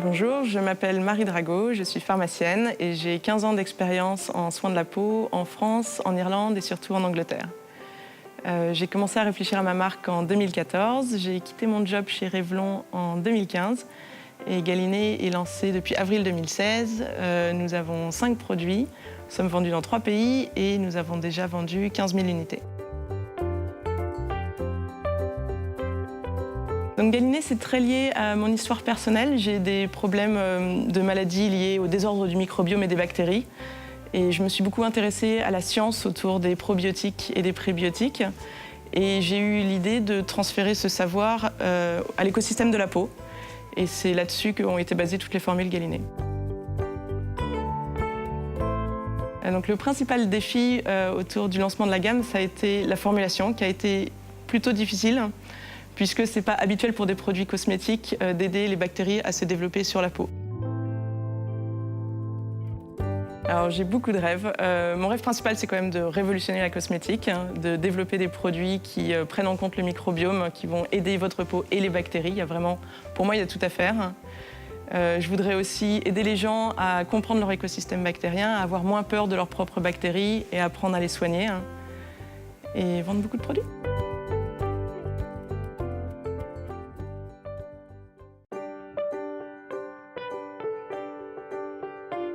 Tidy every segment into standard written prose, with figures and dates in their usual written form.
Bonjour, je m'appelle Marie Drago, je suis pharmacienne et j'ai 15 ans d'expérience en soins de la peau en France, en Irlande et surtout en Angleterre. J'ai commencé à réfléchir à ma marque en 2014, j'ai quitté mon job chez Revlon en 2015 et Galiné est lancé depuis avril 2016. Nous avons 5 produits, nous sommes vendus dans 3 pays et nous avons déjà vendu 15 000 unités. Donc Galiné, c'est très lié à mon histoire personnelle. J'ai des problèmes de maladies liés au désordre du microbiome et des bactéries. Et je me suis beaucoup intéressée à la science autour des probiotiques et des prébiotiques. Et j'ai eu l'idée de transférer ce savoir à l'écosystème de la peau. Et c'est là-dessus qu'ont été basées toutes les formules Galiné. Donc le principal défi autour du lancement de la gamme, ça a été la formulation, qui a été plutôt difficile, puisque ce n'est pas habituel pour des produits cosmétiques d'aider les bactéries à se développer sur la peau. Alors j'ai beaucoup de rêves. Mon rêve principal, c'est quand même de révolutionner la cosmétique, de développer des produits qui prennent en compte le microbiome, qui vont aider votre peau et les bactéries. Pour moi, il y a tout à faire. Je voudrais aussi aider les gens à comprendre leur écosystème bactérien, à avoir moins peur de leurs propres bactéries et à apprendre à les soigner. Et vendre beaucoup de produits.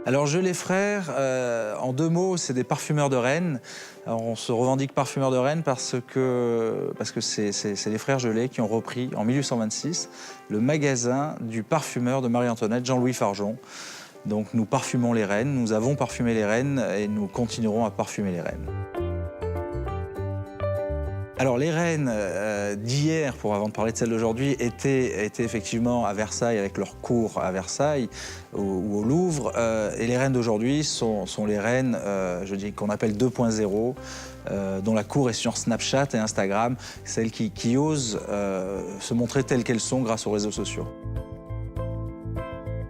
Alors Gelée Frères, en 2 mots, c'est des parfumeurs de Rennes. Alors, on se revendique parfumeur de Rennes parce que c'est les frères Gelée qui ont repris en 1826 le magasin du parfumeur de Marie-Antoinette, Jean-Louis Fargeon. Donc nous parfumons les Rennes, nous avons parfumé les Rennes et nous continuerons à parfumer les Rennes. Alors les Rennes d'hier, avant de parler de celles d'aujourd'hui, étaient effectivement à Versailles avec leur cour à Versailles ou au Louvre. Et les Rennes d'aujourd'hui sont les Rennes, je dis qu'on appelle 2.0, dont la cour est sur Snapchat et Instagram, celles qui osent se montrer telles qu'elles sont grâce aux réseaux sociaux.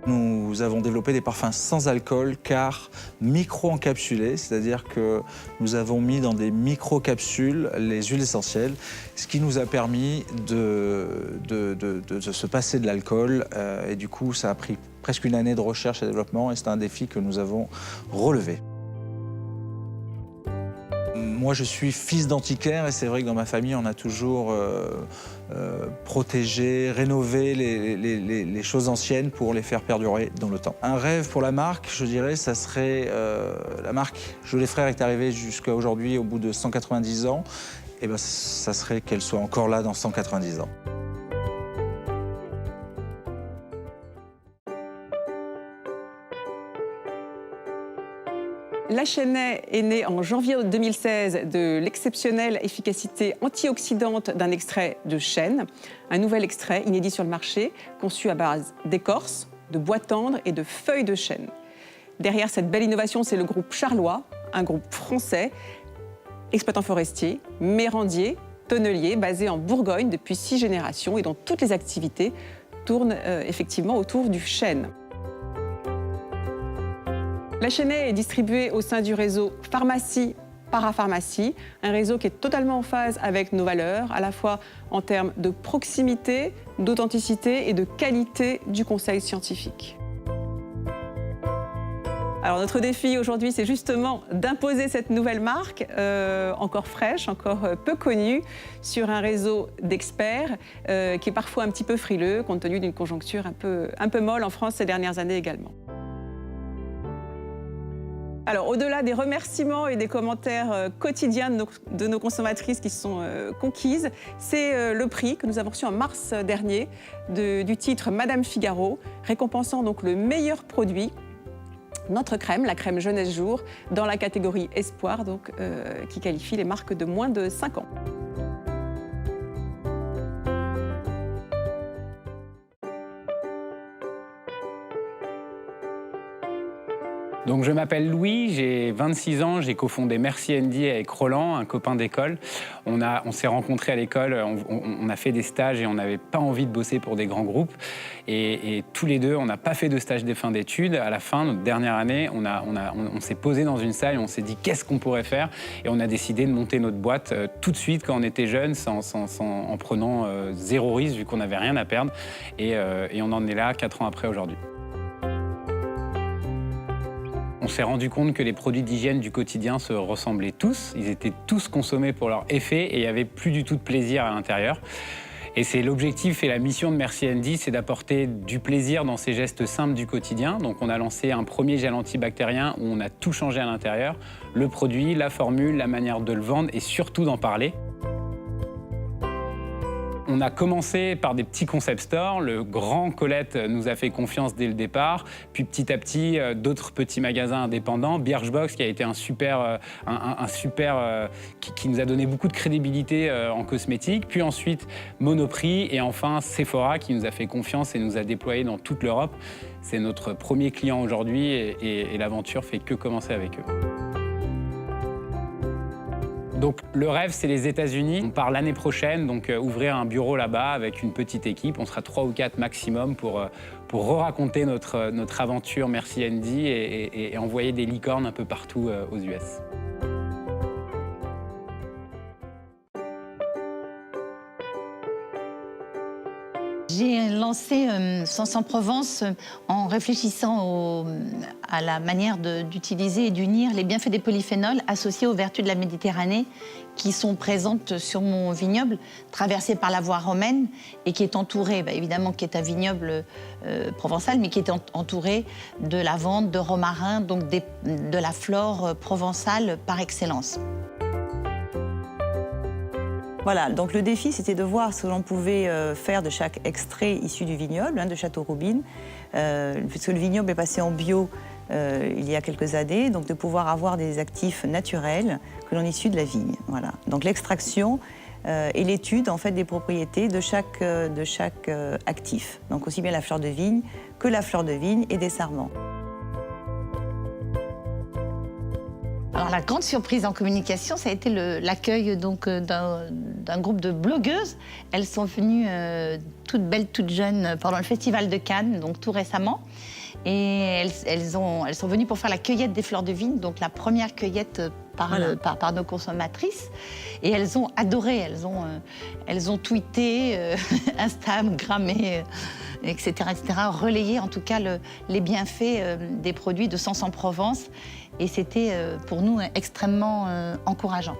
Nous avons développé des parfums sans alcool car micro-encapsulés, c'est-à-dire que nous avons mis dans des micro-capsules les huiles essentielles, ce qui nous a permis de se passer de l'alcool. Et du coup, ça a pris presque une année de recherche et développement et c'est un défi que nous avons relevé. Moi, je suis fils d'antiquaire et c'est vrai que dans ma famille, on a toujours protégé, rénové les choses anciennes pour les faire perdurer dans le temps. Un rêve pour la marque, je dirais, ça serait... la marque Gelée Frères est arrivée jusqu'à aujourd'hui au bout de 190 ans. Et ben, ça serait qu'elle soit encore là dans 190 ans. La Chênaie est née en janvier 2016 de l'exceptionnelle efficacité antioxydante d'un extrait de chêne, un nouvel extrait inédit sur le marché, conçu à base d'écorce, de bois tendre et de feuilles de chêne. Derrière cette belle innovation, c'est le groupe Charlois, un groupe français, exploitant forestier, mérandier, tonnelier, basé en Bourgogne depuis 6 générations et dont toutes les activités tournent effectivement autour du chêne. La Chênaie est distribuée au sein du réseau Pharmacie Parapharmacie, un réseau qui est totalement en phase avec nos valeurs, à la fois en termes de proximité, d'authenticité et de qualité du conseil scientifique. Alors notre défi aujourd'hui, c'est justement d'imposer cette nouvelle marque, encore fraîche, encore peu connue, sur un réseau d'experts qui est parfois un petit peu frileux, compte tenu d'une conjoncture un peu molle en France ces dernières années également. Alors, au-delà des remerciements et des commentaires quotidiens de nos consommatrices qui sont conquises, c'est le prix que nous avons reçu en mars dernier du titre Madame Figaro, récompensant donc le meilleur produit, notre crème, la crème Jeunesse Jour, dans la catégorie Espoir, donc, qui qualifie les marques de moins de 5 ans. Donc je m'appelle Louis, j'ai 26 ans, j'ai cofondé Merci Andy avec Roland, un copain d'école. On s'est rencontrés à l'école, on a fait des stages et on n'avait pas envie de bosser pour des grands groupes. Et tous les deux, on n'a pas fait de stage de fin d'études. À la fin, notre dernière année, on s'est posé dans une salle et on s'est dit qu'est-ce qu'on pourrait faire. Et on a décidé de monter notre boîte tout de suite quand on était jeunes, en prenant zéro risque vu qu'on n'avait rien à perdre. Et on en est là 4 ans après aujourd'hui. On s'est rendu compte que les produits d'hygiène du quotidien se ressemblaient tous. Ils étaient tous consommés pour leur effet et il n'y avait plus du tout de plaisir à l'intérieur. Et c'est l'objectif et la mission de Merci Andy, c'est d'apporter du plaisir dans ces gestes simples du quotidien. Donc on a lancé un premier gel antibactérien où on a tout changé à l'intérieur. Le produit, la formule, la manière de le vendre et surtout d'en parler. On a commencé par des petits concept stores. Le grand Colette nous a fait confiance dès le départ. Puis petit à petit, d'autres petits magasins indépendants. Birchbox qui a été qui nous a donné beaucoup de crédibilité en cosmétique. Puis ensuite, Monoprix. Et enfin, Sephora qui nous a fait confiance et nous a déployé dans toute l'Europe. C'est notre premier client aujourd'hui et l'aventure fait que commencer avec eux. Donc le rêve, c'est les États-Unis. On part l'année prochaine, donc ouvrir un bureau là-bas avec une petite équipe. On sera 3 ou 4 maximum pour re-raconter notre aventure Merci Andy et envoyer des licornes un peu partout aux US. J'ai lancé Sens en Provence en réfléchissant à la manière d'utiliser et d'unir les bienfaits des polyphénols associés aux vertus de la Méditerranée qui sont présentes sur mon vignoble, traversé par la voie romaine et qui est entouré, évidemment, qui est un vignoble provençal, mais qui est entouré de lavande, de romarin, donc de la flore provençale par excellence. Voilà, donc le défi, c'était de voir ce que l'on pouvait faire de chaque extrait issu du vignoble, de Château-Roubine, puisque le vignoble est passé en bio il y a quelques années, donc de pouvoir avoir des actifs naturels que l'on issus de la vigne. Voilà. Donc l'extraction et l'étude en fait, des propriétés de chaque actif, donc aussi bien la fleur de vigne que la fleur de vigne et des sarments. Alors la grande surprise en communication, ça a été l'accueil d'un groupe de blogueuses. Elles sont venues toutes belles, toutes jeunes pendant le Festival de Cannes, donc tout récemment. Et elles sont venues pour faire la cueillette des fleurs de vigne, donc la première cueillette par nos consommatrices. Et elles ont adoré, elles ont tweeté, Instagrammé, etc., relayé en tout cas les bienfaits des produits de Sens en Provence. Et c'était pour nous extrêmement encourageant.